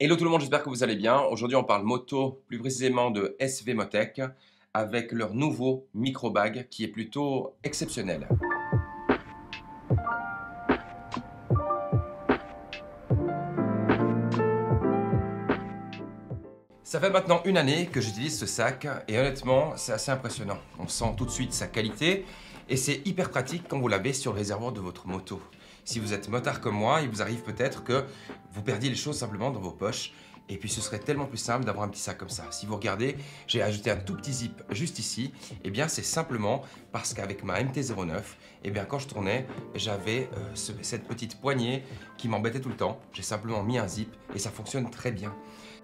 Hello tout le monde, j'espère que vous allez bien. Aujourd'hui, on parle moto, plus précisément de SV Motech, avec leur nouveau micro-bag qui est plutôt exceptionnel. Ça fait maintenant une année que j'utilise ce sac et honnêtement, c'est assez impressionnant. On sent tout de suite sa qualité et c'est hyper pratique quand vous l'avez sur le réservoir de votre moto. Si vous êtes motard comme moi, il vous arrive peut-être que vous perdiez les choses simplement dans vos poches et puis ce serait tellement plus simple d'avoir un petit sac comme ça. Si vous regardez, j'ai ajouté un tout petit zip juste ici. Et bien c'est simplement parce qu'avec ma MT-09, et bien quand je tournais, j'avais cette petite poignée qui m'embêtait tout le temps. J'ai simplement mis un zip et ça fonctionne très bien.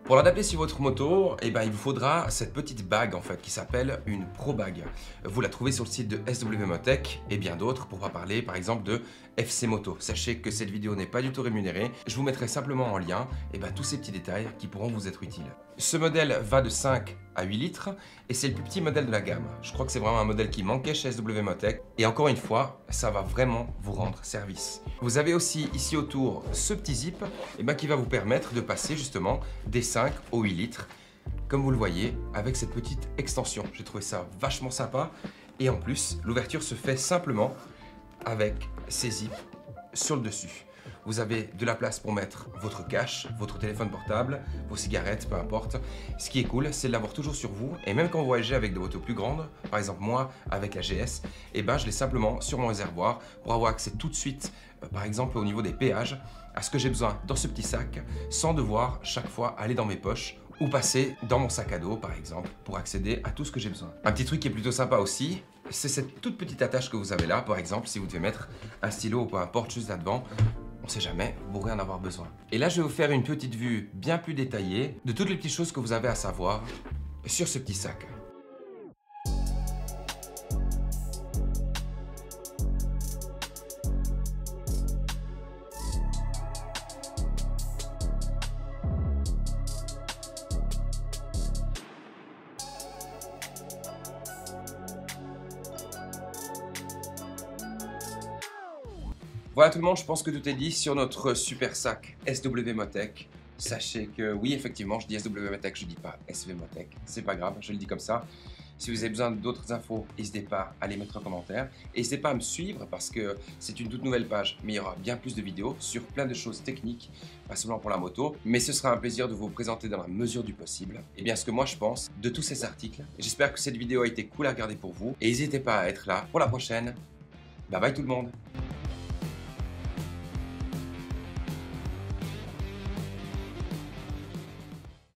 Pour l'adapter sur votre moto, eh ben, il vous faudra cette petite bague en fait qui s'appelle une Pro Bag. Vous la trouvez sur le site de SW Motech et bien d'autres pour pas parler par exemple de FC Moto. Sachez que cette vidéo n'est pas du tout rémunérée. Je vous mettrai simplement en lien tous ces petits détails qui pourront vous être utiles. Ce modèle va de 5 à 8 litres et c'est le plus petit modèle de la gamme. Je crois que c'est vraiment un modèle qui manquait chez SW Motech et encore une fois, ça va vraiment vous rendre service. Vous avez aussi ici autour ce petit zip qui va vous permettre de passer justement des 5 aux 8 litres comme vous le voyez avec cette petite extension. J'ai trouvé ça vachement sympa et en plus l'ouverture se fait simplement avec ces zips sur le dessus. Vous avez de la place pour mettre votre cash, votre téléphone portable, vos cigarettes, peu importe. Ce qui est cool, c'est de l'avoir toujours sur vous. Et même quand vous voyagez avec des motos plus grandes, par exemple moi avec la GS, je l'ai simplement sur mon réservoir pour avoir accès tout de suite, par exemple au niveau des péages, à ce que j'ai besoin dans ce petit sac, sans devoir chaque fois aller dans mes poches ou passer dans mon sac à dos par exemple pour accéder à tout ce que j'ai besoin. Un petit truc qui est plutôt sympa aussi, c'est cette toute petite attache que vous avez là, par exemple si vous devez mettre un stylo ou peu importe juste là-devant. On sait jamais, vous pourrez en avoir besoin. Et là, je vais vous faire une petite vue bien plus détaillée de toutes les petites choses que vous avez à savoir sur ce petit sac. Voilà tout le monde, je pense que tout est dit sur notre super sac SW Motech. Sachez que oui, effectivement, je dis SW Motech, je dis pas SV Motech. C'est pas grave, je le dis comme ça. Si vous avez besoin d'autres infos, n'hésitez pas à les mettre en commentaire. Et n'hésitez pas à me suivre parce que c'est une toute nouvelle page, mais il y aura bien plus de vidéos sur plein de choses techniques, pas seulement pour la moto. Mais ce sera un plaisir de vous présenter dans la mesure du possible et bien ce que moi je pense de tous ces articles. J'espère que cette vidéo a été cool à regarder pour vous. Et n'hésitez pas à être là pour la prochaine. Bye bye tout le monde.